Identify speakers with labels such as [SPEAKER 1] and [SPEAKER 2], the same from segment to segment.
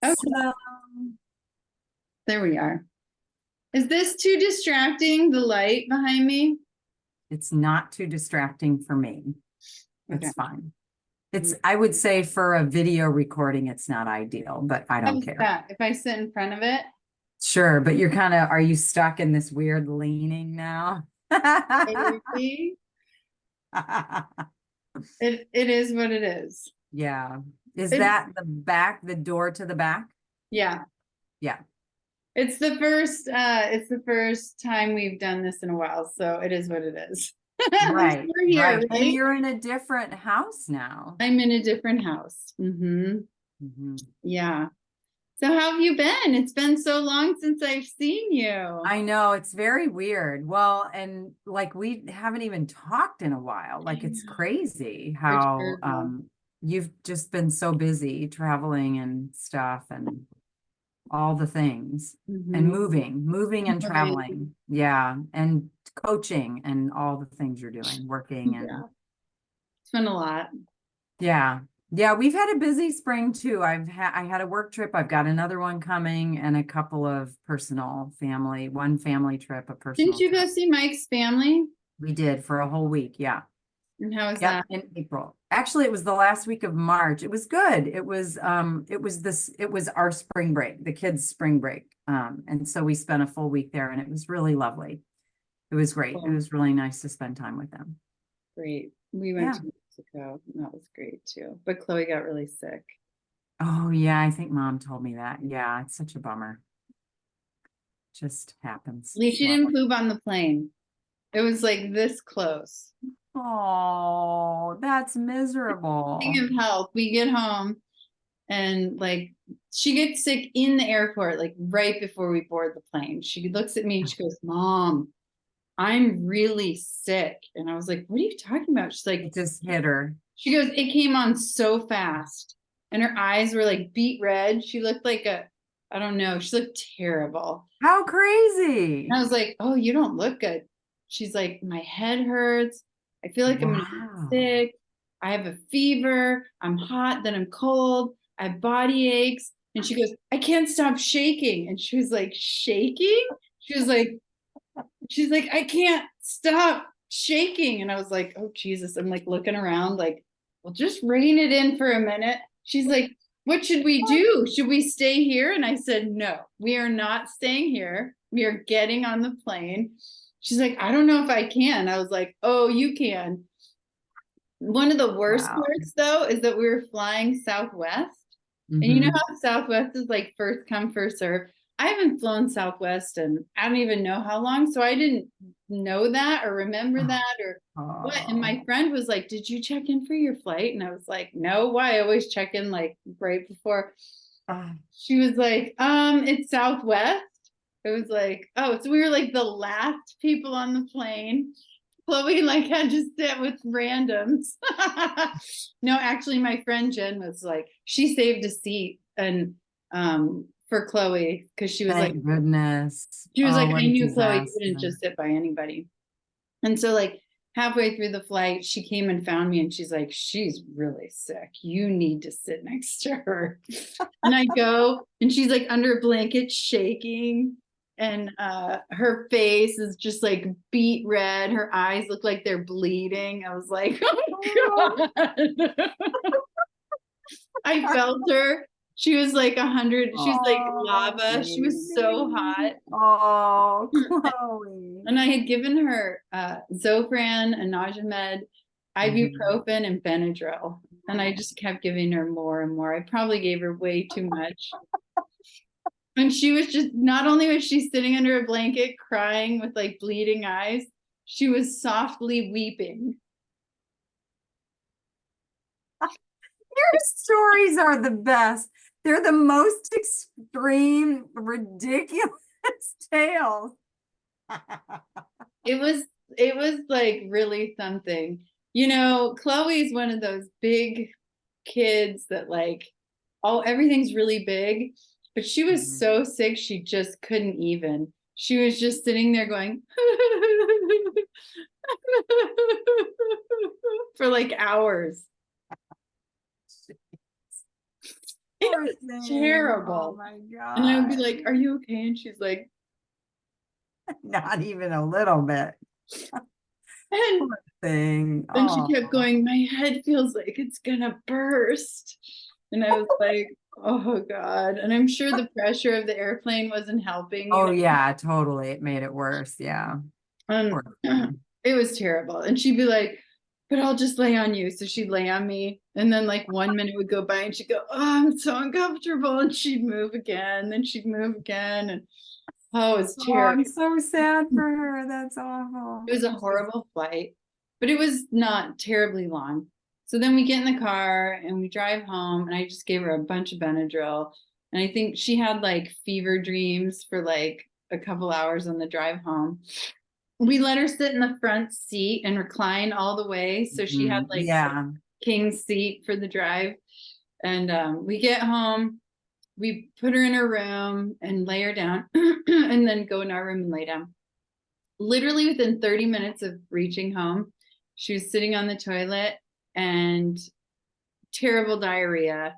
[SPEAKER 1] Okay,
[SPEAKER 2] So
[SPEAKER 1] there we are. Is this too distracting, the light behind me?
[SPEAKER 2] it's not too distracting for me.
[SPEAKER 1] Okay.
[SPEAKER 2] It's fine. I would say for a video recording, it's not ideal, but I
[SPEAKER 1] How
[SPEAKER 2] don't
[SPEAKER 1] is
[SPEAKER 2] care.
[SPEAKER 1] that? If I sit in front of it,
[SPEAKER 2] Sure, but are you stuck in this weird leaning now?
[SPEAKER 1] maybe it is what it is.
[SPEAKER 2] Yeah. Is
[SPEAKER 1] It's
[SPEAKER 2] that the door to the back?
[SPEAKER 1] yeah.
[SPEAKER 2] Yeah.
[SPEAKER 1] It's the first time we've done this in a while, so it is what it is. At least
[SPEAKER 2] Right,
[SPEAKER 1] we're here,
[SPEAKER 2] right. And
[SPEAKER 1] right?
[SPEAKER 2] you're in a different house now.
[SPEAKER 1] I'm in a different house.
[SPEAKER 2] Mhm.
[SPEAKER 1] Yeah. So how have you been? It's been so long since I've seen you.
[SPEAKER 2] I know it's very weird. Well, and like we haven't even talked in a while.
[SPEAKER 1] I
[SPEAKER 2] Like it's
[SPEAKER 1] know.
[SPEAKER 2] crazy
[SPEAKER 1] For
[SPEAKER 2] how
[SPEAKER 1] sure.
[SPEAKER 2] you've just been so busy traveling and stuff and all the things and
[SPEAKER 1] Mm-hmm.
[SPEAKER 2] moving and
[SPEAKER 1] Right.
[SPEAKER 2] traveling. Yeah, and coaching and all the things you're doing, working and
[SPEAKER 1] Yeah. It's been a lot.
[SPEAKER 2] yeah. Yeah, we've had a busy spring too. I had a work trip. I've got another one coming and a couple of one family trip, a
[SPEAKER 1] Didn't
[SPEAKER 2] personal
[SPEAKER 1] you go
[SPEAKER 2] trip.
[SPEAKER 1] see Mike's family?
[SPEAKER 2] We did for a whole week. Yeah.
[SPEAKER 1] And how was
[SPEAKER 2] Yep,
[SPEAKER 1] that?
[SPEAKER 2] in April. Actually, it was the last week of March. It was good. It was our spring break, the kids' spring break. And so we spent a full week there and it was really lovely. It was great. It
[SPEAKER 1] Oh,
[SPEAKER 2] was really nice to spend time with them.
[SPEAKER 1] great. We went
[SPEAKER 2] Yeah.
[SPEAKER 1] to Mexico, and that was great too. But Chloe got really sick.
[SPEAKER 2] Oh, yeah, I think mom told me that. Yeah, it's such a bummer. Just
[SPEAKER 1] At
[SPEAKER 2] happens
[SPEAKER 1] least she didn't
[SPEAKER 2] slowly.
[SPEAKER 1] poop on the plane. It was like this close.
[SPEAKER 2] Oh, that's
[SPEAKER 1] Speaking
[SPEAKER 2] miserable.
[SPEAKER 1] of health, we get home and like she gets sick in the airport, like right before we board the plane. She looks at me and she goes, "Mom, I'm really sick." And I was like, "What are you talking about?" She's like,
[SPEAKER 2] It just hit her.
[SPEAKER 1] she goes, "It came on so fast." And her eyes were like beet red. She looked like I don't know, she looked terrible.
[SPEAKER 2] How
[SPEAKER 1] And
[SPEAKER 2] crazy.
[SPEAKER 1] I was like, "Oh, you don't look good." She's like, "My head hurts. I feel like I'm gonna be
[SPEAKER 2] Wow.
[SPEAKER 1] sick. I have a fever. I'm hot, then I'm cold. I have body aches." And she goes, "I can't stop shaking." And she was like, "Shaking?" She was like, "I can't stop shaking." And I was like, "Oh, Jesus." I'm like looking around, like, "Well, just rein it in for a minute." She's like, "What should we do? Should we stay here?" And I said, "No, we are not staying here. We are getting on the plane." She's like, "I don't know if I can." I was like, "Oh, you can." One of the worst
[SPEAKER 2] Wow.
[SPEAKER 1] parts, though, is that we were flying Southwest. And you know
[SPEAKER 2] Hmm.
[SPEAKER 1] how Southwest is like first come, first serve? I haven't flown Southwest and I don't even know how long. So I didn't know that or remember that or what. And my
[SPEAKER 2] Oh,
[SPEAKER 1] friend was like, "Did you check in for your flight?" And I was like, "No, why? I always check in like right before."
[SPEAKER 2] oh,
[SPEAKER 1] She was like, it's Southwest." It was like, oh, so we were like the last people on the plane. Chloe like had to sit with randoms. No, actually, my friend Jen was like, she saved a seat and for Chloe because
[SPEAKER 2] thank goodness.
[SPEAKER 1] she was
[SPEAKER 2] Oh,
[SPEAKER 1] like,
[SPEAKER 2] what
[SPEAKER 1] I
[SPEAKER 2] a
[SPEAKER 1] knew Chloe
[SPEAKER 2] disaster.
[SPEAKER 1] couldn't just sit by anybody. And so like halfway through the flight, she came and found me and she's like, "She's really sick. You need to sit next to her." And I go and she's like under a blanket shaking and her face is just like beet red. Her eyes look like they're bleeding. I was like,
[SPEAKER 2] Oh,
[SPEAKER 1] "Oh my God." I felt her. She was like 100. She was like
[SPEAKER 2] oh,
[SPEAKER 1] lava. She was so
[SPEAKER 2] baby.
[SPEAKER 1] hot.
[SPEAKER 2] Oh, Chloe.
[SPEAKER 1] And I had given her Zofran, a nausea med,
[SPEAKER 2] Mhm.
[SPEAKER 1] ibuprofen, and Benadryl. And I just kept giving her more and more. I probably gave her way too much. And she was just, not only was she sitting under a blanket crying with like bleeding eyes, she was softly weeping.
[SPEAKER 2] Your stories are the best. They're the most extreme, ridiculous tales.
[SPEAKER 1] It was, it was like really something. You know, Chloe's one of those big kids that like, oh, everything's really big. But she was
[SPEAKER 2] Mhm.
[SPEAKER 1] so sick, she just couldn't even. She was just sitting there going for like hours. It
[SPEAKER 2] Poor
[SPEAKER 1] was
[SPEAKER 2] thing. Oh
[SPEAKER 1] terrible.
[SPEAKER 2] my
[SPEAKER 1] And I would be
[SPEAKER 2] God.
[SPEAKER 1] like, "Are you okay?" And she's like,
[SPEAKER 2] Not even a little bit.
[SPEAKER 1] and
[SPEAKER 2] Poor thing.
[SPEAKER 1] then she
[SPEAKER 2] Oh,
[SPEAKER 1] kept going, "My head feels like it's gonna burst." And I was like, "Oh God." And I'm sure the pressure of the airplane wasn't helping,
[SPEAKER 2] oh yeah, totally. It made it worse. Yeah.
[SPEAKER 1] And
[SPEAKER 2] Poor thing.
[SPEAKER 1] it was terrible. And she'd be like, "But I'll just lay on you." So she'd lay on me. And then like 1 minute would go by and she'd go, "Oh, I'm so uncomfortable." And she'd move again. Then she'd move again. And oh, it was
[SPEAKER 2] Oh,
[SPEAKER 1] terrible.
[SPEAKER 2] I'm so sad for her. That's awful.
[SPEAKER 1] It was a
[SPEAKER 2] It's just,
[SPEAKER 1] horrible flight, but it was not terribly long. So then we get in the car and we drive home, and I just gave her a bunch of Benadryl. And I think she had like fever dreams for like a couple hours on the drive home. We let her sit in the front seat and recline all the way. So she had like
[SPEAKER 2] yeah.
[SPEAKER 1] king seat for the drive. And we get home, we put her in her room and lay her down, and then go in our room and lay down. Literally within 30 minutes of reaching home, she was sitting on the toilet and terrible diarrhea.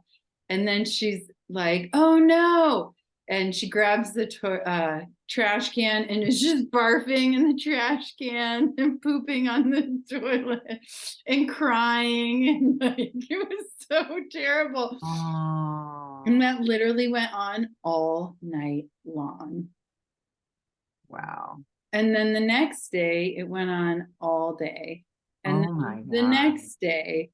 [SPEAKER 1] And then she's like, "Oh no." And she grabs the trash can and is just barfing in the trash can and pooping on the toilet and crying. And like, it was so terrible. And
[SPEAKER 2] Oh,
[SPEAKER 1] that literally went on all night long.
[SPEAKER 2] wow.
[SPEAKER 1] And then the next day, it went on all day. And
[SPEAKER 2] Oh my
[SPEAKER 1] then the
[SPEAKER 2] God.
[SPEAKER 1] next day.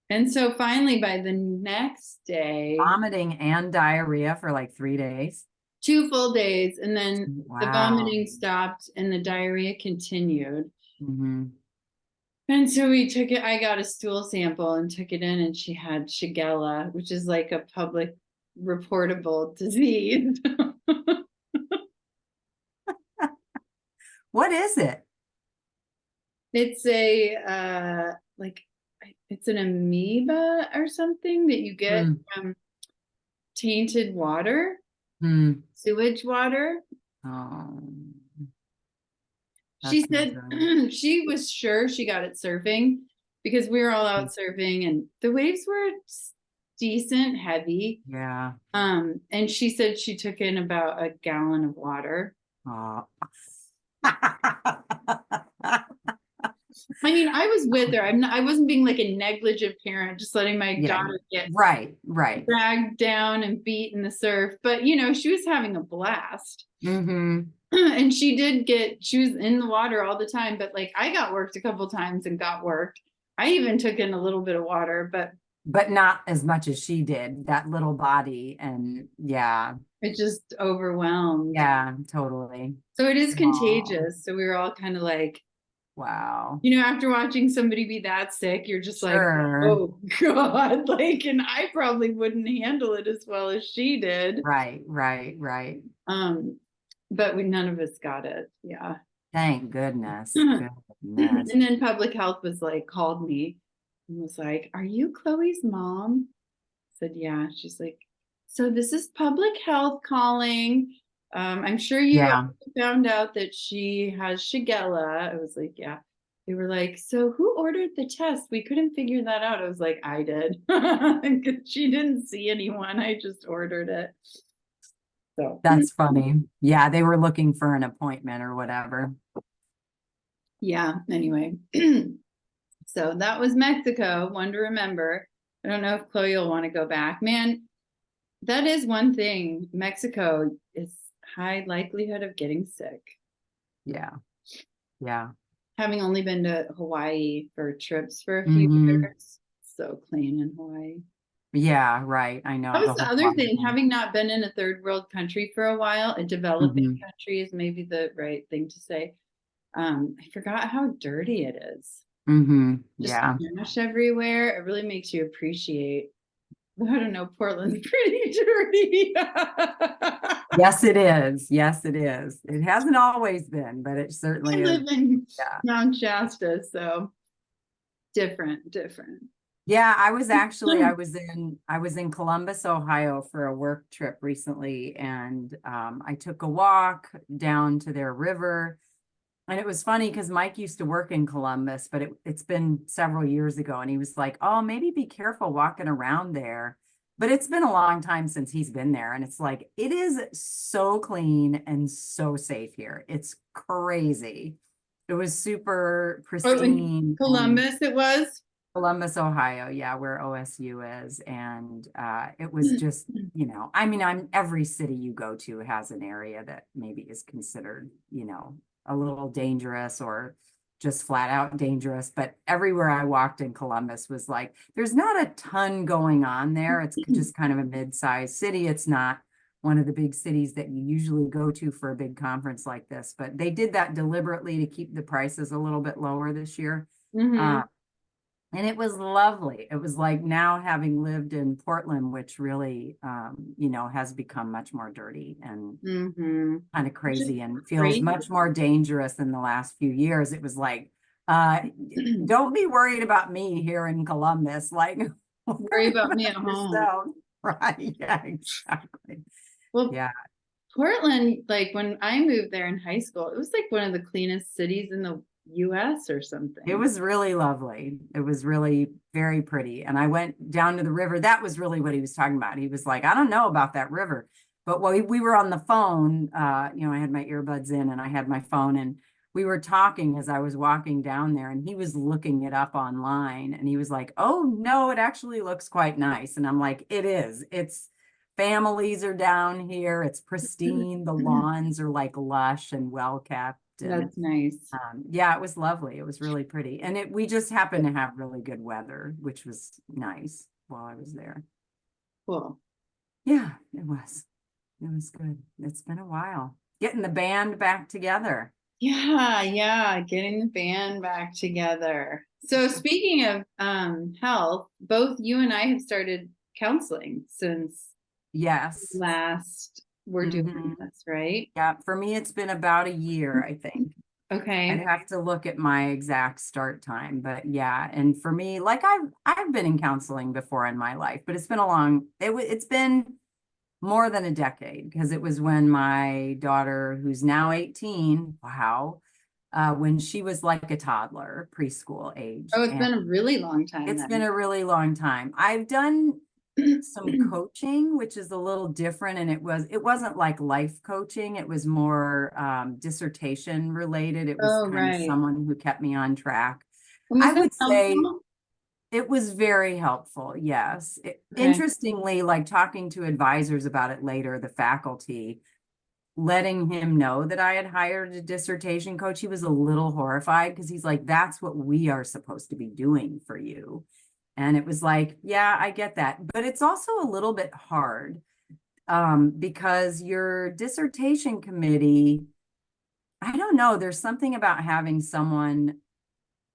[SPEAKER 1] And so finally, by the next day,
[SPEAKER 2] Vomiting and diarrhea for like 3 days.
[SPEAKER 1] 2 full days, and then the
[SPEAKER 2] Wow.
[SPEAKER 1] vomiting stopped and the diarrhea continued.
[SPEAKER 2] Hmm.
[SPEAKER 1] And so we took it, I got a stool sample and took it in, and she had Shigella, which is like a public reportable disease.
[SPEAKER 2] What is it?
[SPEAKER 1] It's a like it's an amoeba or something that you get
[SPEAKER 2] Hmm.
[SPEAKER 1] from tainted water,
[SPEAKER 2] Hmm.
[SPEAKER 1] sewage water.
[SPEAKER 2] Oh,
[SPEAKER 1] She
[SPEAKER 2] that's no
[SPEAKER 1] said
[SPEAKER 2] good.
[SPEAKER 1] she was sure she got it surfing because we were all out surfing and the waves were decent, heavy.
[SPEAKER 2] Yeah.
[SPEAKER 1] And she said she took in about a gallon of water.
[SPEAKER 2] Oh.
[SPEAKER 1] I mean, I was with her. I wasn't being like a negligent parent, just letting my
[SPEAKER 2] Yeah.
[SPEAKER 1] daughter get
[SPEAKER 2] Right. Right.
[SPEAKER 1] dragged down and beat in the surf. But she was having a blast.
[SPEAKER 2] Hmm.
[SPEAKER 1] And she was in the water all the time, but like I got worked a couple times and got worked. I even took in a little bit of water, but
[SPEAKER 2] But not as much as she did, that little body. And yeah.
[SPEAKER 1] it just overwhelmed.
[SPEAKER 2] Yeah, totally.
[SPEAKER 1] So it is
[SPEAKER 2] Oh,
[SPEAKER 1] contagious. So we were all kind of like,
[SPEAKER 2] wow.
[SPEAKER 1] after watching somebody be that sick, you're just like,
[SPEAKER 2] Sure.
[SPEAKER 1] "Oh God." Like, and I probably wouldn't handle it as well as she did.
[SPEAKER 2] Right, right, right.
[SPEAKER 1] Um, but none of us got it. Yeah.
[SPEAKER 2] Thank goodness.
[SPEAKER 1] And
[SPEAKER 2] Goodness.
[SPEAKER 1] then public health was like, called me and was like, "Are you Chloe's mom?" I said, "Yeah." She's like, "So this is public health calling. I'm sure you
[SPEAKER 2] Yeah.
[SPEAKER 1] found out that she has Shigella." I was like, "Yeah." They were like, "So who ordered the test? We couldn't figure that out." I was like, "I did." 'Cause she didn't see anyone. I just ordered it. So
[SPEAKER 2] That's funny. Yeah, they were looking for an appointment or whatever.
[SPEAKER 1] yeah, anyway. So that was Mexico, one to remember. I don't know if Chloe will want to go back. Man, that is one thing. Mexico is high likelihood of getting sick.
[SPEAKER 2] Yeah. Yeah.
[SPEAKER 1] Having only been to Hawaii for trips for a few
[SPEAKER 2] Hmm.
[SPEAKER 1] years, so clean in Hawaii.
[SPEAKER 2] Yeah, right. I
[SPEAKER 1] That
[SPEAKER 2] know the
[SPEAKER 1] was the
[SPEAKER 2] whole
[SPEAKER 1] other
[SPEAKER 2] water
[SPEAKER 1] thing,
[SPEAKER 2] thing.
[SPEAKER 1] having not been in a third world country for a while, a developing
[SPEAKER 2] Hmm.
[SPEAKER 1] country is maybe the right thing to say. I forgot how dirty it is.
[SPEAKER 2] Hmm.
[SPEAKER 1] Just
[SPEAKER 2] Yeah.
[SPEAKER 1] trash everywhere. It really makes you appreciate. I don't know, Portland's pretty dirty.
[SPEAKER 2] Yes, it is. Yes, it is. It hasn't always been, but it
[SPEAKER 1] I
[SPEAKER 2] certainly is.
[SPEAKER 1] live in
[SPEAKER 2] Yeah.
[SPEAKER 1] Mount Shasta, so different.
[SPEAKER 2] Yeah, I was in Columbus, Ohio for a work trip recently, and I took a walk down to their river. And it was funny because Mike used to work in Columbus, but it's been several years ago, and he was like, "Oh, maybe be careful walking around there." but it's been a long time since he's been there. And it's like, it is so clean and so safe here. It's crazy. It was super
[SPEAKER 1] Oh, in
[SPEAKER 2] pristine and
[SPEAKER 1] Columbus it was.
[SPEAKER 2] Columbus, Ohio. Yeah, where OSU is. And it was just, I mean, every city you go to has an area that maybe is considered, a little dangerous or just flat out dangerous. But everywhere I walked in Columbus was like, there's not a ton going on there. It's just kind of a mid-sized city. It's not one of the big cities that you usually go to for a big conference like this, but they did that deliberately to keep the prices a little bit lower this year.
[SPEAKER 1] Mm-hmm.
[SPEAKER 2] And it was lovely. It was like now having lived in Portland, which really, has become much more dirty and
[SPEAKER 1] Mm-hmm.
[SPEAKER 2] kind of
[SPEAKER 1] Which is
[SPEAKER 2] crazy and feels
[SPEAKER 1] crazy.
[SPEAKER 2] much more dangerous in the last few years. It was like, uh, don't be worried about me here in Columbus. Like,
[SPEAKER 1] Worry
[SPEAKER 2] worry
[SPEAKER 1] about me
[SPEAKER 2] about
[SPEAKER 1] at home.
[SPEAKER 2] yourself. Right. Yeah, exactly.
[SPEAKER 1] Well,
[SPEAKER 2] Yeah.
[SPEAKER 1] Portland, like when I moved there in high school, it was like one of the cleanest cities in the US or
[SPEAKER 2] It
[SPEAKER 1] something.
[SPEAKER 2] was really lovely. It was really very pretty. And I went down to the river. That was really what he was talking about. He was like, I don't know about that river. But while we were on the phone, I had my earbuds in and I had my phone and we were talking as I was walking down there and he was looking it up online and he was like, oh no, it actually looks quite nice. And I'm like, it is. It's families are down here. It's pristine. The lawns are like lush and well kept. And
[SPEAKER 1] That's nice.
[SPEAKER 2] yeah, it was lovely. It was really pretty. And we just happened to have really good weather, which was nice while I was there.
[SPEAKER 1] Cool.
[SPEAKER 2] Yeah, it was. It was good. It's been a while. Getting the band back together.
[SPEAKER 1] Yeah, yeah, getting the band back together. So speaking of health, both you and I have started counseling since
[SPEAKER 2] Yes.
[SPEAKER 1] last we're doing
[SPEAKER 2] Hmm.
[SPEAKER 1] this, right?
[SPEAKER 2] Yeah, for me, it's been about a year, I think. I'd
[SPEAKER 1] Okay.
[SPEAKER 2] have to look at my exact start time, but yeah. And for me, like I've been in counseling before in my life, but it's been more than a decade because it was when my daughter, who's now 18, wow, when she was like a toddler, preschool age.
[SPEAKER 1] Oh, it's
[SPEAKER 2] And
[SPEAKER 1] been a really long time
[SPEAKER 2] it's been
[SPEAKER 1] then.
[SPEAKER 2] a really long time. I've done some coaching, which is a little different. And it wasn't like life coaching. It was more dissertation related. It was
[SPEAKER 1] Oh,
[SPEAKER 2] kind of
[SPEAKER 1] right.
[SPEAKER 2] someone who kept me on track.
[SPEAKER 1] And was
[SPEAKER 2] I
[SPEAKER 1] that
[SPEAKER 2] would say
[SPEAKER 1] helpful?
[SPEAKER 2] it was very helpful. Yes.
[SPEAKER 1] Okay.
[SPEAKER 2] Interestingly, like talking to advisors about it later, the faculty, letting him know that I had hired a dissertation coach, he was a little horrified because he's like, that's what we are supposed to be doing for you. And it was like, yeah, I get that. But it's also a little bit hard because your dissertation committee, I don't know, there's something about having someone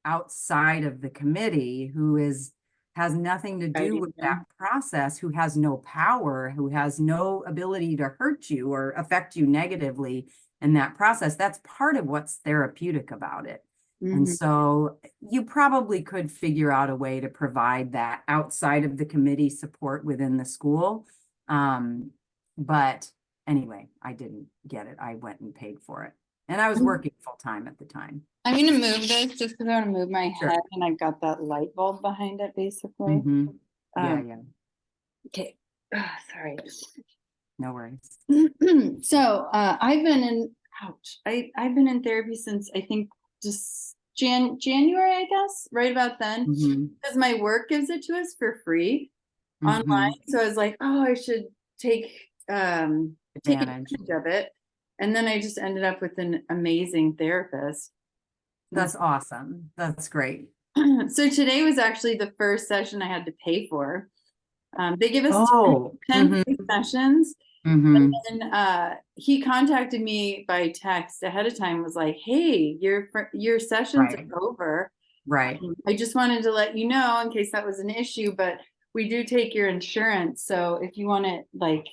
[SPEAKER 2] outside of the committee who has nothing to do
[SPEAKER 1] Guiding
[SPEAKER 2] with that
[SPEAKER 1] you.
[SPEAKER 2] process, who has no power, who has no ability to hurt you or affect you negatively in that process. That's part of what's therapeutic about it. And
[SPEAKER 1] Hmm.
[SPEAKER 2] so you probably could figure out a way to provide that outside of the committee support within the school. But anyway, I didn't get it. I went and paid for it. And I was working full time at the time.
[SPEAKER 1] I'm gonna move this just because I want to move my
[SPEAKER 2] Sure.
[SPEAKER 1] head and I've got that light bulb behind it basically.
[SPEAKER 2] Hmm. Yeah,
[SPEAKER 1] Um,
[SPEAKER 2] yeah.
[SPEAKER 1] okay. Sorry.
[SPEAKER 2] No worries.
[SPEAKER 1] So I've been in ouch. I've been in therapy since I think just January, I guess, right about then.
[SPEAKER 2] Hmm.
[SPEAKER 1] Because my work gives it to us for free online.
[SPEAKER 2] Hmm.
[SPEAKER 1] So I was like, oh, I should take take
[SPEAKER 2] Advantage.
[SPEAKER 1] advantage of it. And then I just ended up with an amazing therapist. And
[SPEAKER 2] That's awesome. That's great.
[SPEAKER 1] so today was actually the first session I had to pay for. They give us
[SPEAKER 2] Oh.
[SPEAKER 1] 10
[SPEAKER 2] Hmm.
[SPEAKER 1] free sessions.
[SPEAKER 2] Hmm.
[SPEAKER 1] And he contacted me by text ahead of time, was like, hey, your sessions
[SPEAKER 2] Right.
[SPEAKER 1] are over.
[SPEAKER 2] Right.
[SPEAKER 1] I just wanted to let you know in case that was an issue, but we do take your insurance. So if you want to like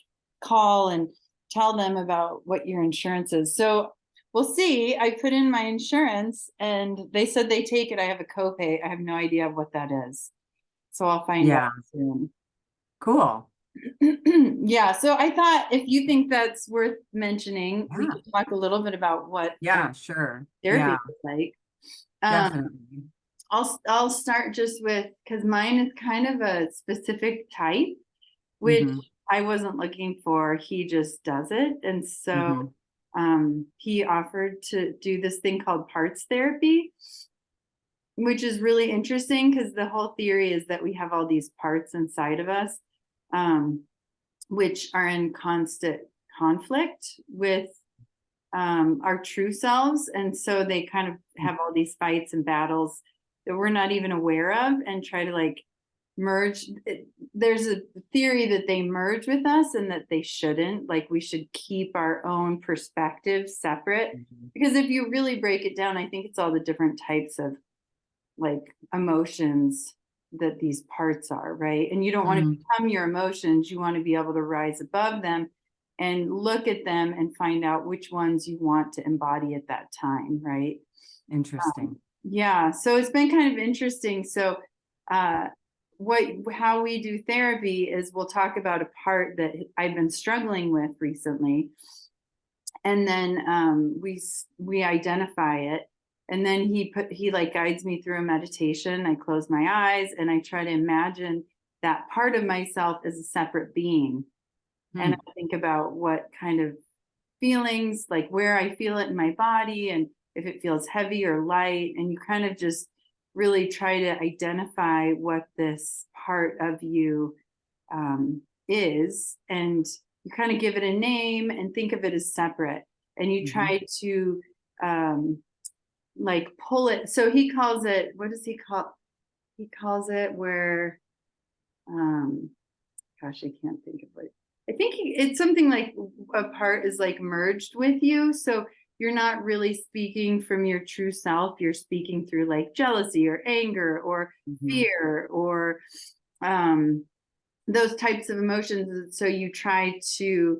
[SPEAKER 1] call and tell them about what your insurance is. So we'll see. I put in my insurance and they said they take it. I have a copay. I have no idea what that is. So I'll find out
[SPEAKER 2] Yeah.
[SPEAKER 1] soon.
[SPEAKER 2] Cool.
[SPEAKER 1] Yeah, so I thought if you think that's worth mentioning, we
[SPEAKER 2] Yeah.
[SPEAKER 1] could talk a little bit about what
[SPEAKER 2] Yeah, sure.
[SPEAKER 1] therapy
[SPEAKER 2] Yeah,
[SPEAKER 1] is like. Um,
[SPEAKER 2] definitely.
[SPEAKER 1] I'll start just with because mine is kind of a specific type. which
[SPEAKER 2] Mm-hmm.
[SPEAKER 1] I wasn't looking for. He just does it. And so
[SPEAKER 2] Mm-hmm.
[SPEAKER 1] he offered to do this thing called parts therapy, which is really interesting because the whole theory is that we have all these parts inside of us, um, which are in constant conflict with our true selves. And so they kind of have all these fights and battles that we're not even aware of and try to like merge. There's a theory that they merge with us and that they shouldn't. Like we should keep our own perspective separate.
[SPEAKER 2] Mm-hmm.
[SPEAKER 1] Because if you really break it down, I think it's all the different types of like emotions that these parts are, right? And you don't want to
[SPEAKER 2] Mm-hmm.
[SPEAKER 1] become your emotions. You want to be able to rise above them and look at them and find out which ones you want to embody at that time, right?
[SPEAKER 2] Interesting.
[SPEAKER 1] Yeah, so it's been kind of interesting. So uh what how we do therapy is we'll talk about a part that I've been struggling with recently, and then we identify it, and then he like guides me through a meditation. I close my eyes and I try to imagine that part of myself as a separate being, and
[SPEAKER 2] Hmm.
[SPEAKER 1] I think about what kind of feelings, like where I feel it in my body and if it feels heavy or light, and you kind of just really try to identify what this part of you is, and you kind of give it a name and think of it as separate, and you
[SPEAKER 2] Mm-hmm.
[SPEAKER 1] try to um, like pull it. So he calls it, what does he call? He calls it where, um, gosh, I can't think of it. I think it's something like a part is like merged with you. So you're not really speaking from your true self. You're speaking through like jealousy or anger or
[SPEAKER 2] Mm-hmm.
[SPEAKER 1] fear or um, those types of emotions. So you try to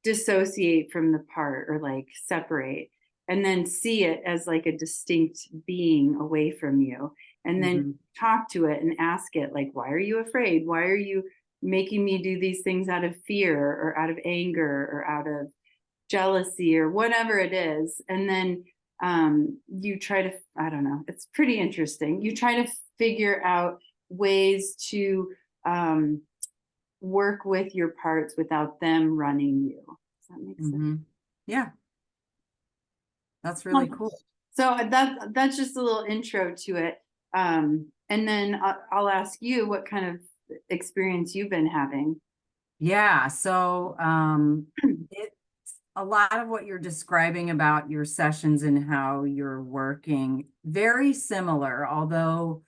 [SPEAKER 1] dissociate from the part or like separate and then see it as like a distinct being away from you. And then
[SPEAKER 2] Mm-hmm.
[SPEAKER 1] talk to it and ask it, like, why are you afraid? Why are you making me do these things out of fear or out of anger or out of jealousy or whatever it is? And then you try to, I don't know, it's pretty interesting. You try to figure out ways to um, work with your parts without them running you. Does that make sense?
[SPEAKER 2] Mm-hmm. Yeah, that's really cool.
[SPEAKER 1] So that's just a little intro to it. And then I'll ask you what kind of experience you've been having.
[SPEAKER 2] Yeah, so it's a lot of what you're describing about your sessions and how you're working, very similar, although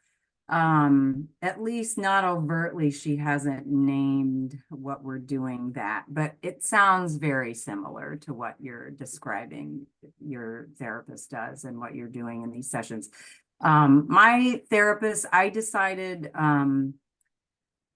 [SPEAKER 2] at least not overtly, she hasn't named what we're doing that, but it sounds very similar to what you're describing your therapist does and what you're doing in these sessions. My therapist, I decided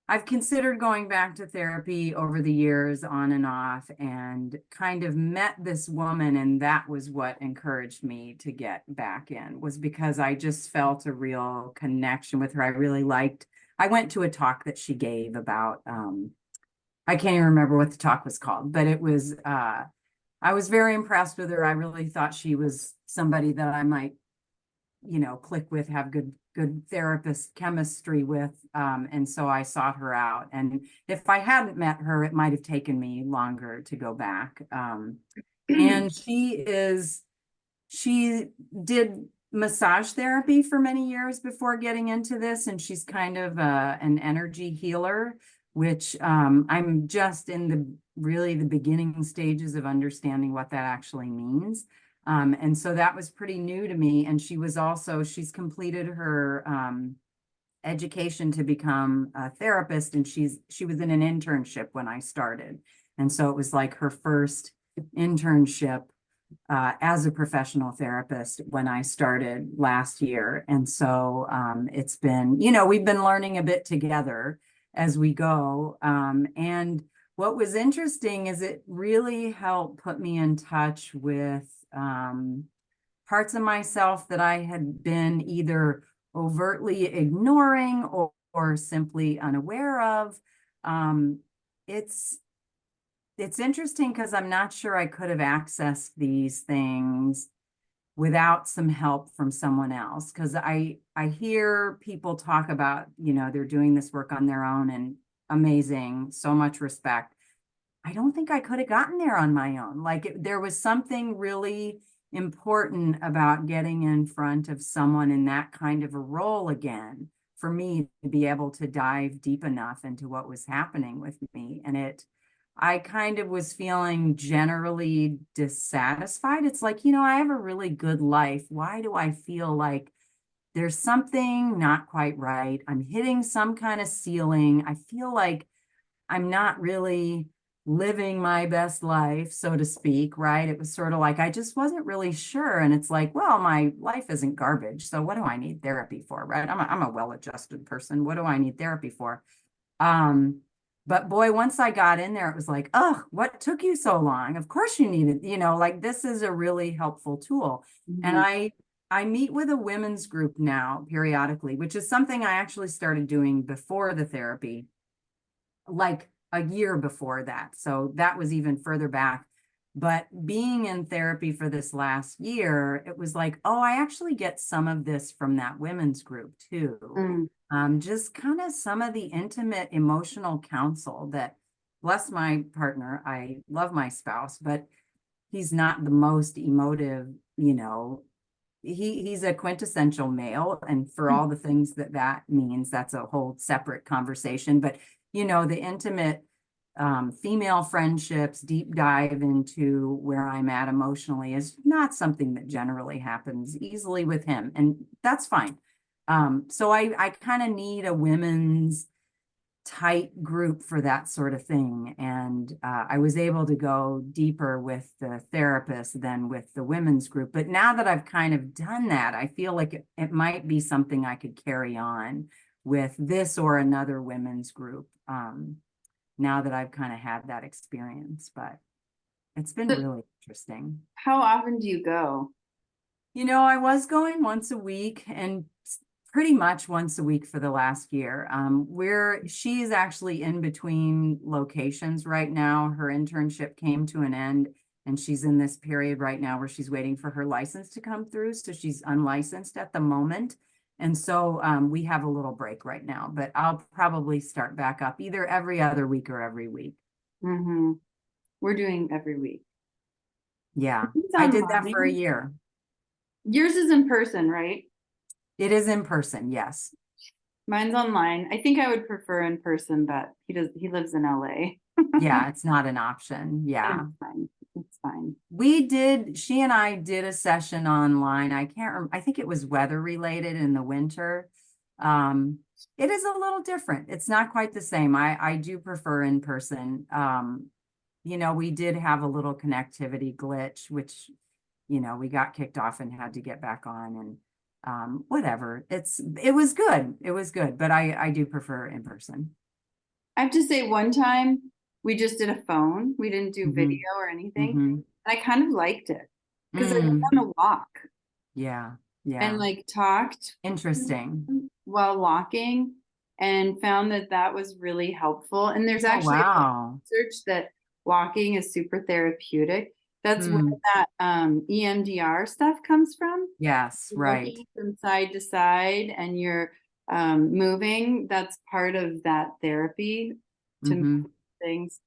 [SPEAKER 2] I've considered going back to therapy over the years on and off, and kind of met this woman, and that was what encouraged me to get back in, was because I just felt a real connection with her. I really liked, I went to a talk that she gave about I can't even remember what the talk was called, but it was I was very impressed with her. I really thought she was somebody that I might, click with, have good therapist chemistry with. And so I sought her out. And if I hadn't met her, it might have taken me longer to go back. And she did massage therapy for many years before getting into this, and she's kind of an energy healer, which I'm just in the beginning stages of understanding what that actually means. And so that was pretty new to me. And she's completed her education to become a therapist, and she was in an internship when I started. And so it was like her first internship as a professional therapist when I started last year. And so it's been, we've been learning a bit together as we go. And what was interesting is it really helped put me in touch with parts of myself that I had been either overtly ignoring or simply unaware of. Um, it's it's interesting because I'm not sure I could have accessed these things without some help from someone else. Because I hear people talk about, they're doing this work on their own, and amazing, so much respect. I don't think I could have gotten there on my own. Like there was something really important about getting in front of someone in that kind of a role again for me to be able to dive deep enough into what was happening with me. And I kind of was feeling generally dissatisfied. It's like, I have a really good life. Why do I feel like there's something not quite right? I'm hitting some kind of ceiling. I feel like I'm not really living my best life, so to speak, right? It was sort of like I just wasn't really sure. And it's like, well, my life isn't garbage. So what do I need therapy for, right? I'm a well-adjusted person. What do I need therapy for? Um, but boy, once I got in there, it was like, oh, what took you so long? Of course you needed, like this is a really helpful tool. And
[SPEAKER 1] Mhm.
[SPEAKER 2] I meet with a women's group now periodically, which is something I actually started doing before the therapy, like a year before that. So that was even further back. But being in therapy for this last year, it was like, oh, I actually get some of this from that women's group too.
[SPEAKER 1] Mm.
[SPEAKER 2] Just kind of some of the intimate emotional counsel that, bless my partner, I love my spouse, but he's not the most emotive, he's a quintessential male, and for all the things that means, that's a whole separate conversation. But the intimate female friendships, deep dive into where I'm at emotionally is not something that generally happens easily with him, and that's fine. So I kind of need a women's tight group for that sort of thing. And I was able to go deeper with the therapist than with the women's group. But now that I've kind of done that, I feel like it might be something I could carry on with this or another women's group, now that I've kind of had that experience. But it's been
[SPEAKER 1] So
[SPEAKER 2] really interesting.
[SPEAKER 1] how often do you go?
[SPEAKER 2] I was going once a week, and pretty much once a week for the last year. She's actually in between locations right now. Her internship came to an end, and she's in this period right now where she's waiting for her license to come through. So she's unlicensed at the moment. And so we have a little break right now, but I'll probably start back up either every other week or every week.
[SPEAKER 1] Hmm. We're doing every week.
[SPEAKER 2] Yeah,
[SPEAKER 1] It's
[SPEAKER 2] I did that for a
[SPEAKER 1] online.
[SPEAKER 2] year.
[SPEAKER 1] Yours is in person, right?
[SPEAKER 2] It is in person, yes.
[SPEAKER 1] Mine's online. I think I would prefer in person, but he lives in LA.
[SPEAKER 2] Yeah, it's not an option.
[SPEAKER 1] It's
[SPEAKER 2] Yeah.
[SPEAKER 1] fine. It's fine.
[SPEAKER 2] She and I did a session online. I can't remember, I think it was weather related in the winter. Um, it is a little different. It's not quite the same. I do prefer in person. We did have a little connectivity glitch, which, we got kicked off and had to get back on, and whatever. It was good. It was good, but I do prefer in person.
[SPEAKER 1] I have to say, one time we just did a phone. We didn't do
[SPEAKER 2] Hmm.
[SPEAKER 1] video or anything.
[SPEAKER 2] Hmm.
[SPEAKER 1] And I kind of liked it because I went
[SPEAKER 2] Mm.
[SPEAKER 1] on a walk
[SPEAKER 2] Yeah.
[SPEAKER 1] and
[SPEAKER 2] Yeah.
[SPEAKER 1] like talked
[SPEAKER 2] Interesting.
[SPEAKER 1] while walking and found that that was really helpful. And there's
[SPEAKER 2] Oh,
[SPEAKER 1] actually
[SPEAKER 2] wow.
[SPEAKER 1] research that walking is super therapeutic. That's where
[SPEAKER 2] Hmm.
[SPEAKER 1] that EMDR stuff comes from.
[SPEAKER 2] Yes,
[SPEAKER 1] You're
[SPEAKER 2] right.
[SPEAKER 1] looking from side to side and you're moving. That's part of that therapy to move
[SPEAKER 2] Hmm.
[SPEAKER 1] things.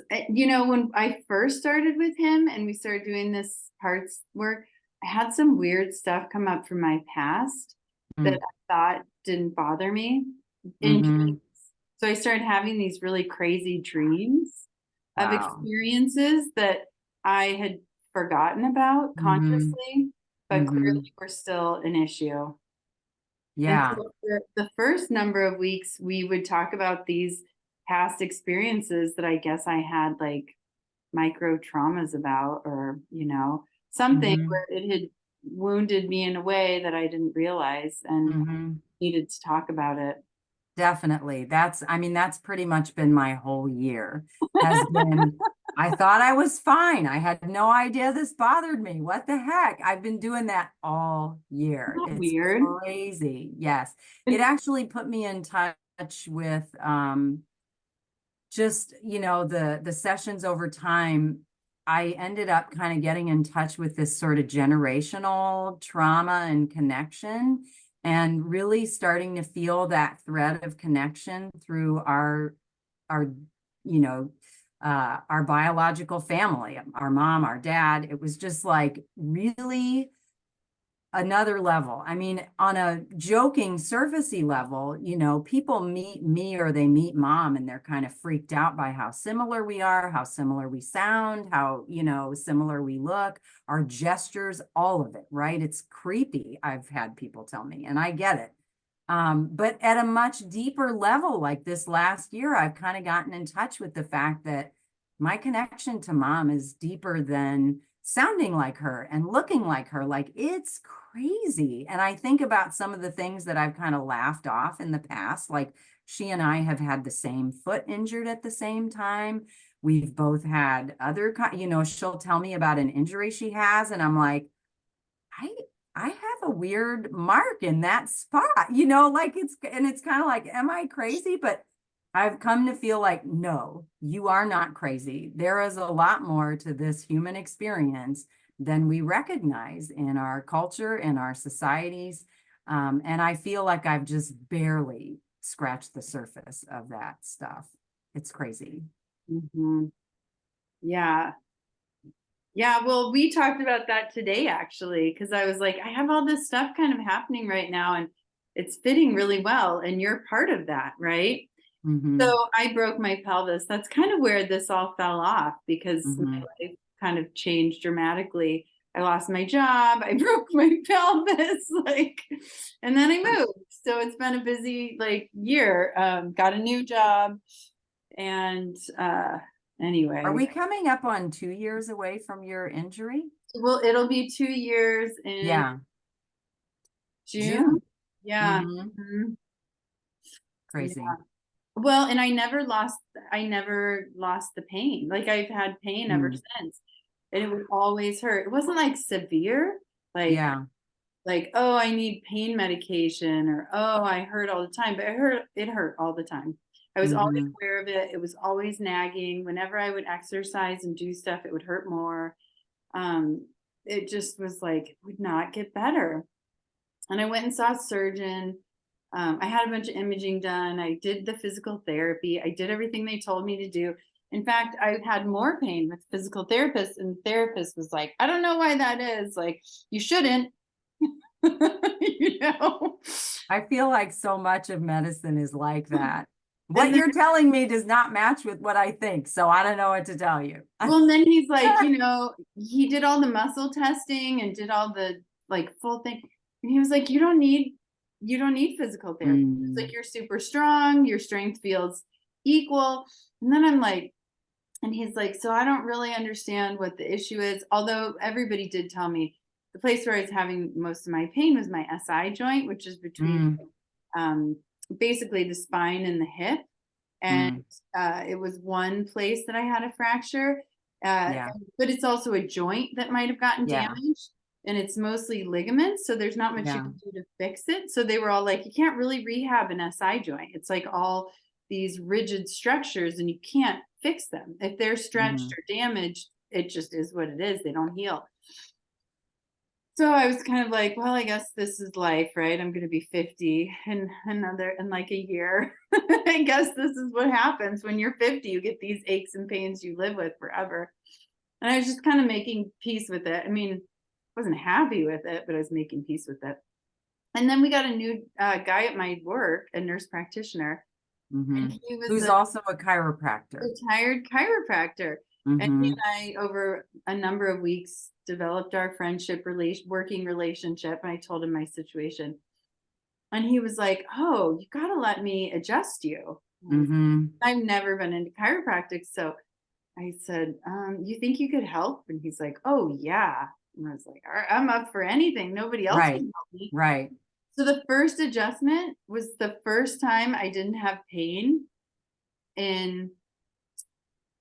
[SPEAKER 1] When I first started with him and we started doing this parts work, I had some weird stuff come up from my past that
[SPEAKER 2] Mm.
[SPEAKER 1] I thought didn't bother me in
[SPEAKER 2] Hmm.
[SPEAKER 1] dreams. So I started having these really crazy dreams of
[SPEAKER 2] Wow.
[SPEAKER 1] experiences that I had forgotten about
[SPEAKER 2] Hmm.
[SPEAKER 1] consciously, but
[SPEAKER 2] Hmm.
[SPEAKER 1] clearly were still an issue. And
[SPEAKER 2] Yeah.
[SPEAKER 1] so for the first number of weeks, we would talk about these past experiences that I guess I had like micro traumas about, or, something
[SPEAKER 2] Hmm.
[SPEAKER 1] where it had wounded me in a way that I didn't realize and
[SPEAKER 2] Hmm.
[SPEAKER 1] needed to talk about it.
[SPEAKER 2] Definitely. I mean, that's pretty much been my whole year, has been, I thought I was fine. I had no idea this bothered me. What the heck? I've been doing that all year.
[SPEAKER 1] Not
[SPEAKER 2] It's
[SPEAKER 1] weird.
[SPEAKER 2] crazy. Yes. It
[SPEAKER 1] It's
[SPEAKER 2] actually put me in touch with just, the sessions over time. I ended up kind of getting in touch with this sort of generational trauma and connection. and really starting to feel that thread of connection through our, you know, our biological family, our mom, our dad. It was just like really another level. I mean, on a joking, surfacey level, you know, people meet me or they meet mom and they're kind of freaked out by how similar we are, how similar we sound, how, you know, similar we look, our gestures, all of it, right? It's creepy, I've had people tell me, and I get it. But at a much deeper level, like this last year, I've kind of gotten in touch with the fact that my connection to mom is deeper than sounding like her and looking like her. Like it's crazy. And I think about some of the things that I've kind of laughed off in the past. Like she and I have had the same foot injured at the same time. We've both had other, you know, she'll tell me about an injury she has, and I'm like, I I have a weird mark in that spot, you know, like it's kind of like, am I crazy? But I've come to feel like, no, you are not crazy. There is a lot more to this human experience than we recognize in our culture, in our societies. And I feel like I've just barely scratched the surface of that stuff. It's crazy.
[SPEAKER 1] Mhm. Yeah. Yeah, well, we talked about that today actually, because I was like, I have all this stuff kind of happening right now and it's fitting really well. And you're part of that, right?
[SPEAKER 2] Mm-hmm.
[SPEAKER 1] So I broke my pelvis. That's kind of where this all fell off because my
[SPEAKER 2] Mm-hmm.
[SPEAKER 1] life kind of changed dramatically. I lost my job, I broke my pelvis, like, and then I moved. So it's been a busy like year. Got a new job and
[SPEAKER 2] Are
[SPEAKER 1] anyway,
[SPEAKER 2] we coming up on 2 years away from your injury?
[SPEAKER 1] well, it'll be 2 years in
[SPEAKER 2] Yeah,
[SPEAKER 1] June.
[SPEAKER 2] June.
[SPEAKER 1] Yeah.
[SPEAKER 2] Mm-hmm.
[SPEAKER 1] Mhm.
[SPEAKER 2] Crazy.
[SPEAKER 1] Yeah. Well, and I never lost the pain. Like I've had pain ever
[SPEAKER 2] Mm.
[SPEAKER 1] since. And it would always hurt. It wasn't like severe, like
[SPEAKER 2] Yeah.
[SPEAKER 1] oh, I need pain medication or oh, I hurt all the time, but it hurt all the time. I was always
[SPEAKER 2] Mm-hmm.
[SPEAKER 1] aware of it. It was always nagging. Whenever I would exercise and do stuff, it would hurt more. Um, it just was like would not get better. And I went and saw a surgeon. I had a bunch of imaging done. I did the physical therapy. I did everything they told me to do. In fact, I had more pain with physical therapists, and the therapist was like, I don't know why that is. Like, you shouldn't, you know?
[SPEAKER 2] I feel like so much of medicine is like that.
[SPEAKER 1] And
[SPEAKER 2] What
[SPEAKER 1] then,
[SPEAKER 2] you're telling me does not match with what I think, so I don't know what to tell you.
[SPEAKER 1] well, and then he's like, he did all the muscle testing and did all the like full thing. And he was like, you don't need physical therapy. It's like
[SPEAKER 2] Mm,
[SPEAKER 1] you're super strong, your strength feels equal. And then I'm like, and he's like, so I don't really understand what the issue is. Although everybody did tell me the place where I was having most of my pain was my SI joint, which is between
[SPEAKER 2] mm,
[SPEAKER 1] um, basically the spine and the hip. And
[SPEAKER 2] mm.
[SPEAKER 1] it was one place that I had a fracture.
[SPEAKER 2] Yeah,
[SPEAKER 1] But it's also a joint that might have gotten
[SPEAKER 2] yeah,
[SPEAKER 1] damaged. And it's mostly ligaments. So there's not much you
[SPEAKER 2] yeah.
[SPEAKER 1] can do to fix it. So they were all like, you can't really rehab an SI joint. It's like all these rigid structures and you can't fix them. If they're stretched
[SPEAKER 2] Hmm.
[SPEAKER 1] or damaged, it just is what it is. They don't heal. So I was kind of like, well, I guess this is life, right? I'm going to be 50 in like a year. I guess this is what happens when you're 50. You get these aches and pains you live with forever. And I was just kind of making peace with it. I mean, I wasn't happy with it, but I was making peace with it. And then we got a new guy at my work, a nurse practitioner,
[SPEAKER 2] Hmm.
[SPEAKER 1] and he was
[SPEAKER 2] Who's
[SPEAKER 1] a
[SPEAKER 2] also a chiropractor.
[SPEAKER 1] retired chiropractor. And he
[SPEAKER 2] Hmm.
[SPEAKER 1] and I, over a number of weeks, developed our working relationship. And I told him my situation. And he was like, oh, you got to let me adjust you.
[SPEAKER 2] Hmm.
[SPEAKER 1] I've never been into chiropractic. So I said, you think you could help? And he's like, oh, yeah. And I was like, all right, I'm up for anything. Nobody else
[SPEAKER 2] Right,
[SPEAKER 1] can help me.
[SPEAKER 2] right.
[SPEAKER 1] So the first adjustment was the first time I didn't have pain in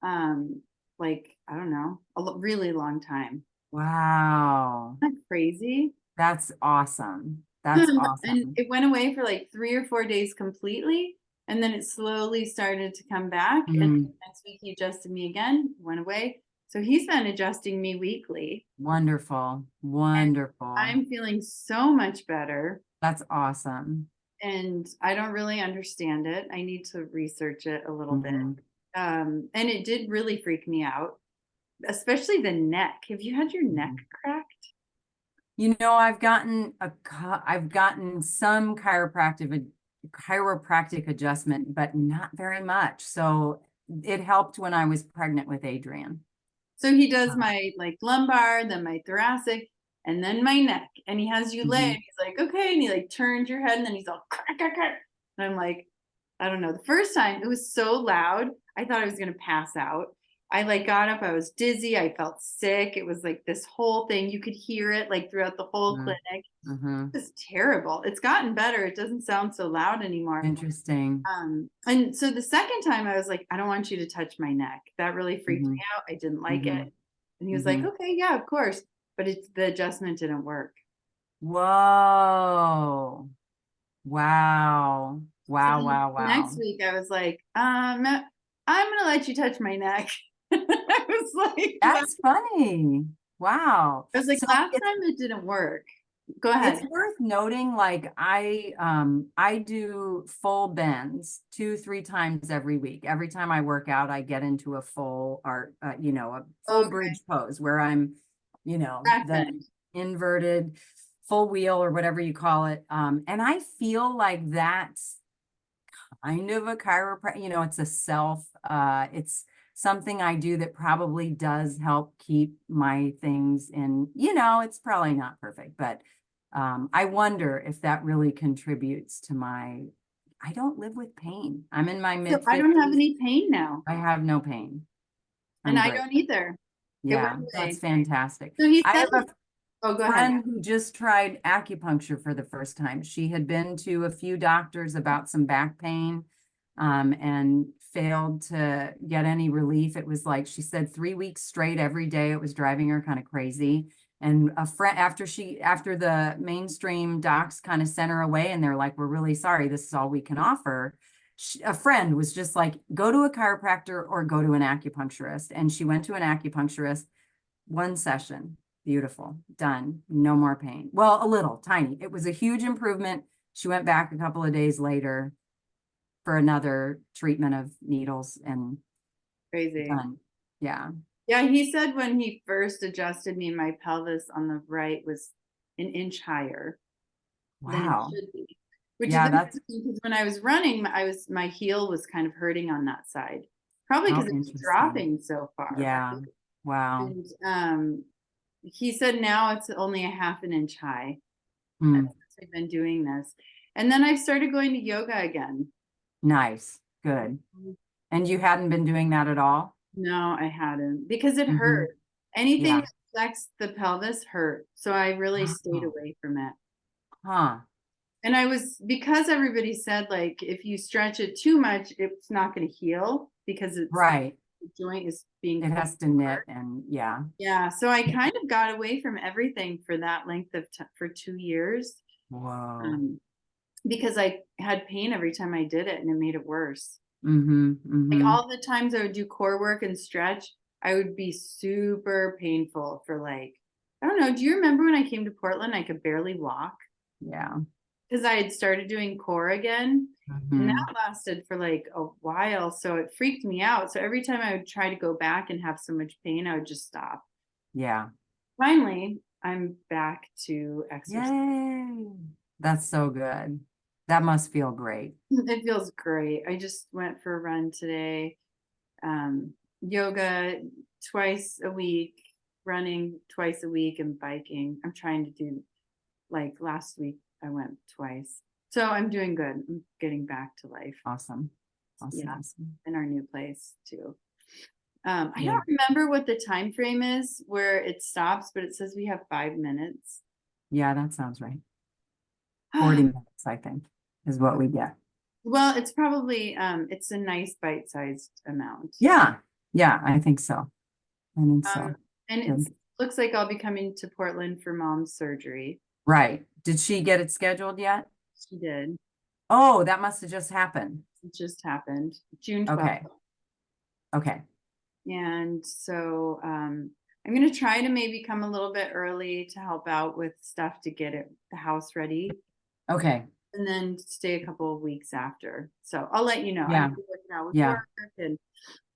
[SPEAKER 1] um like I don't know, really long time.
[SPEAKER 2] Wow.
[SPEAKER 1] Isn't that crazy?
[SPEAKER 2] That's awesome. That's
[SPEAKER 1] And
[SPEAKER 2] awesome.
[SPEAKER 1] it went away for like 3 or 4 days completely, and then it slowly started to come back. And
[SPEAKER 2] Mm,
[SPEAKER 1] next week he adjusted me again, went away. So he's been adjusting me weekly,
[SPEAKER 2] wonderful.
[SPEAKER 1] and
[SPEAKER 2] Wonderful.
[SPEAKER 1] I'm feeling so much better.
[SPEAKER 2] That's awesome.
[SPEAKER 1] And I don't really understand it. I need to research it a little bit.
[SPEAKER 2] Mhm.
[SPEAKER 1] And it did really freak me out, especially the neck. Have you had your neck
[SPEAKER 2] Mhm.
[SPEAKER 1] cracked?
[SPEAKER 2] You know, I've gotten some chiropractic adjustment, but not very much. So it helped when I was pregnant with Adrian.
[SPEAKER 1] So he does
[SPEAKER 2] Uh,
[SPEAKER 1] my like lumbar, then my thoracic, and then my neck. And he has you lay, and
[SPEAKER 2] mhm.
[SPEAKER 1] he's like, okay. And he like turns your head, and then he's all crack, crack, crack. And I'm like, I don't know. The first time it was so loud, I thought I was gonna pass out. I like got up, I was dizzy, I felt sick. It was like this whole thing. You could hear it like throughout the whole
[SPEAKER 2] Mhm.
[SPEAKER 1] clinic.
[SPEAKER 2] Mhm.
[SPEAKER 1] It was terrible. It's gotten better. It doesn't sound so loud anymore.
[SPEAKER 2] Interesting.
[SPEAKER 1] And so the second time I was like, I don't want you to touch my neck. That really freaked me
[SPEAKER 2] Mhm.
[SPEAKER 1] out. I didn't like it.
[SPEAKER 2] Mhm.
[SPEAKER 1] And he was like,
[SPEAKER 2] Mhm.
[SPEAKER 1] okay, yeah, of course. But it's the adjustment didn't work.
[SPEAKER 2] Whoa. Wow.
[SPEAKER 1] So
[SPEAKER 2] Wow,
[SPEAKER 1] then
[SPEAKER 2] wow,
[SPEAKER 1] next
[SPEAKER 2] wow.
[SPEAKER 1] week I was like, I'm gonna let you touch my neck. I was like, well,
[SPEAKER 2] That's funny. Wow.
[SPEAKER 1] I was like,
[SPEAKER 2] So
[SPEAKER 1] last time it didn't work. Go ahead.
[SPEAKER 2] it's worth noting, like I do full bends 2, 3 times every week. Every time I work out, I get into a full art, a full
[SPEAKER 1] Okay.
[SPEAKER 2] bridge pose where I'm,
[SPEAKER 1] Back
[SPEAKER 2] the
[SPEAKER 1] bend.
[SPEAKER 2] inverted full wheel or whatever you call it. And I feel like that's kind of a chiropractic, it's a it's something I do that probably does help keep my things in, it's probably not perfect, but I wonder if that really contributes to I don't live with pain. I'm in my
[SPEAKER 1] So
[SPEAKER 2] mid
[SPEAKER 1] I don't have
[SPEAKER 2] 50s.
[SPEAKER 1] any pain now.
[SPEAKER 2] I have no pain.
[SPEAKER 1] And
[SPEAKER 2] I'm
[SPEAKER 1] I
[SPEAKER 2] great.
[SPEAKER 1] don't either. It went
[SPEAKER 2] Yeah, that's
[SPEAKER 1] away.
[SPEAKER 2] fantastic.
[SPEAKER 1] So he
[SPEAKER 2] I
[SPEAKER 1] said,
[SPEAKER 2] have a
[SPEAKER 1] oh, go ahead.
[SPEAKER 2] friend who just tried acupuncture for the first time. She had been to a few doctors about some back pain, and failed to get any relief. It was like she said 3 weeks straight every day. It was driving her kind of crazy. And a friend after the mainstream docs kind of sent her away and they're like, we're really sorry, this is all we can offer. A friend was just like, go to a chiropractor or go to an acupuncturist. And she went to an acupuncturist, one session. Beautiful. Done. No more pain. Well, a little, tiny. It was a huge improvement. She went back a couple of days later for another treatment of needles and
[SPEAKER 1] Crazy.
[SPEAKER 2] done. Yeah.
[SPEAKER 1] Yeah, he said when he first adjusted me, my pelvis on the right was an inch higher than it
[SPEAKER 2] Wow.
[SPEAKER 1] should be, which is
[SPEAKER 2] Yeah, that's
[SPEAKER 1] interesting because when I was running, my heel was kind of hurting on that side, probably
[SPEAKER 2] how
[SPEAKER 1] because it was
[SPEAKER 2] interesting.
[SPEAKER 1] dropping so far,
[SPEAKER 2] Yeah.
[SPEAKER 1] right?
[SPEAKER 2] Wow.
[SPEAKER 1] And he said now it's only a half an inch high.
[SPEAKER 2] Hmm.
[SPEAKER 1] Since I've been doing this, and then I've started going to yoga again.
[SPEAKER 2] Nice. Good. And you hadn't been doing that at all?
[SPEAKER 1] No, I hadn't because it
[SPEAKER 2] Hmm.
[SPEAKER 1] hurt. Anything
[SPEAKER 2] Yeah.
[SPEAKER 1] that affects the pelvis hurt. So I really stayed
[SPEAKER 2] Wow.
[SPEAKER 1] away from it.
[SPEAKER 2] Huh.
[SPEAKER 1] And I was, because everybody said like if you stretch it too much, it's not going to heal because
[SPEAKER 2] Right.
[SPEAKER 1] the joint is being
[SPEAKER 2] It
[SPEAKER 1] pulled
[SPEAKER 2] has to knit
[SPEAKER 1] apart.
[SPEAKER 2] and yeah.
[SPEAKER 1] Yeah, so I kind of got away from everything for that length of for 2 years,
[SPEAKER 2] Whoa.
[SPEAKER 1] um, because I had pain every time I did it, and it made it worse.
[SPEAKER 2] Mm-hmm.
[SPEAKER 1] Like
[SPEAKER 2] Mm-hmm.
[SPEAKER 1] all the times I would do core work and stretch, I would be super painful for like, I don't know. Do you remember when I came to Portland, I could barely walk
[SPEAKER 2] Yeah.
[SPEAKER 1] because I had started doing core again. And
[SPEAKER 2] Mm-hmm.
[SPEAKER 1] that lasted for like a while. So it freaked me out. So every time I would try to go back and have so much pain, I would just stop.
[SPEAKER 2] Yeah.
[SPEAKER 1] Finally, I'm back to exercise.
[SPEAKER 2] Yay. That's so good. That must feel great.
[SPEAKER 1] It feels great. I just went for a run today. Yoga twice a week, running twice a week, and biking. I'm trying to do like last week I went twice. So I'm doing good. I'm getting back to life.
[SPEAKER 2] Awesome. Awesome.
[SPEAKER 1] Yeah,
[SPEAKER 2] Awesome.
[SPEAKER 1] in our new place too. I
[SPEAKER 2] Good.
[SPEAKER 1] don't remember what the time frame is where it stops, but it says we have 5 minutes.
[SPEAKER 2] Yeah, that sounds right. 40 minutes, I think, is what we get.
[SPEAKER 1] Well, it's probably it's a nice bite-sized amount.
[SPEAKER 2] Yeah. Yeah, I think so. I think
[SPEAKER 1] Um,
[SPEAKER 2] so.
[SPEAKER 1] and it
[SPEAKER 2] Good.
[SPEAKER 1] looks like I'll be coming to Portland for mom's surgery.
[SPEAKER 2] Right. Did she get it scheduled yet?
[SPEAKER 1] She did.
[SPEAKER 2] Oh, that must have just happened.
[SPEAKER 1] It just happened June 12th.
[SPEAKER 2] Okay. Okay.
[SPEAKER 1] And so I'm going to try to maybe come a little bit early to help out with stuff to get the house ready.
[SPEAKER 2] Okay.
[SPEAKER 1] and then stay a couple of weeks after. So I'll let you know. I
[SPEAKER 2] Yeah.
[SPEAKER 1] have to work it out with
[SPEAKER 2] Yeah.
[SPEAKER 1] work and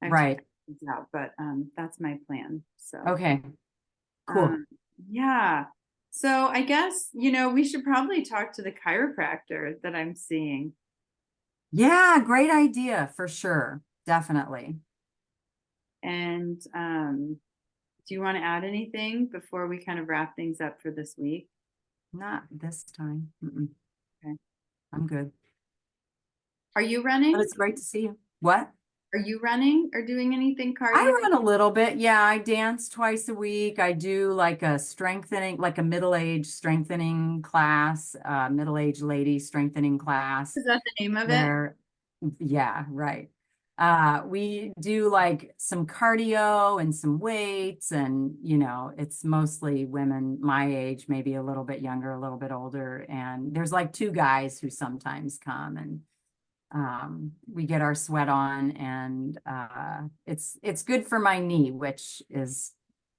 [SPEAKER 1] I have to
[SPEAKER 2] Right.
[SPEAKER 1] figure things out, but that's my plan. So
[SPEAKER 2] Okay. Cool.
[SPEAKER 1] um yeah. So I guess, we should probably talk to the chiropractor that I'm seeing.
[SPEAKER 2] Yeah, great idea for sure. Definitely.
[SPEAKER 1] And do you want to add anything before we kind of wrap things up for this week?
[SPEAKER 2] Not this time. Mm-mm.
[SPEAKER 1] Okay.
[SPEAKER 2] I'm good.
[SPEAKER 1] Are you
[SPEAKER 2] But
[SPEAKER 1] running?
[SPEAKER 2] it's great to see you. What?
[SPEAKER 1] Are you running or doing anything cardio?
[SPEAKER 2] I run a little bit. Yeah, I dance twice a week. I do like a strengthening, like a middle-age strengthening class, middle-aged lady strengthening class
[SPEAKER 1] Is that the name of it?
[SPEAKER 2] where, yeah, right. We do like some cardio and some weights, and it's mostly women my age, maybe a little bit younger, a little bit older. And there's like two guys who sometimes come, and we get our sweat on, and it's good for my knee, which is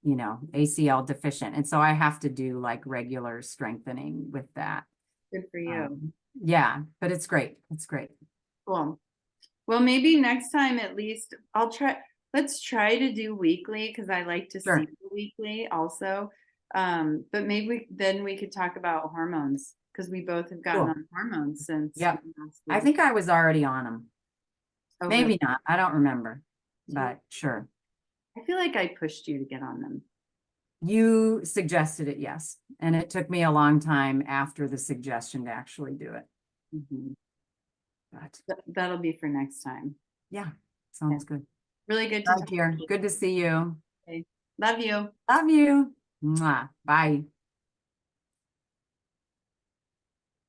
[SPEAKER 2] ACL deficient, and so I have to do like regular strengthening with that.
[SPEAKER 1] Good for you.
[SPEAKER 2] Yeah, but it's great. It's great.
[SPEAKER 1] Cool. Well, maybe next time at least let's try to do weekly because I like to
[SPEAKER 2] Sure.
[SPEAKER 1] see you weekly also. But maybe then we could talk about hormones because we both have gotten
[SPEAKER 2] Cool.
[SPEAKER 1] on hormones since
[SPEAKER 2] Yep.
[SPEAKER 1] last
[SPEAKER 2] I
[SPEAKER 1] week.
[SPEAKER 2] think I was already on them.
[SPEAKER 1] Oh, really?
[SPEAKER 2] Maybe not. I don't remember, but sure.
[SPEAKER 1] I feel like I pushed you to get on them.
[SPEAKER 2] You suggested it, yes. And it took me a long time after the suggestion to actually do it.
[SPEAKER 1] Mhm.
[SPEAKER 2] But
[SPEAKER 1] That'll be for next time.
[SPEAKER 2] yeah, sounds
[SPEAKER 1] Okay.
[SPEAKER 2] good.
[SPEAKER 1] Really good to
[SPEAKER 2] Bye,
[SPEAKER 1] talk
[SPEAKER 2] dear.
[SPEAKER 1] to you.
[SPEAKER 2] Good to see you.
[SPEAKER 1] Okay. Love you.
[SPEAKER 2] Love you. Mwah. Bye.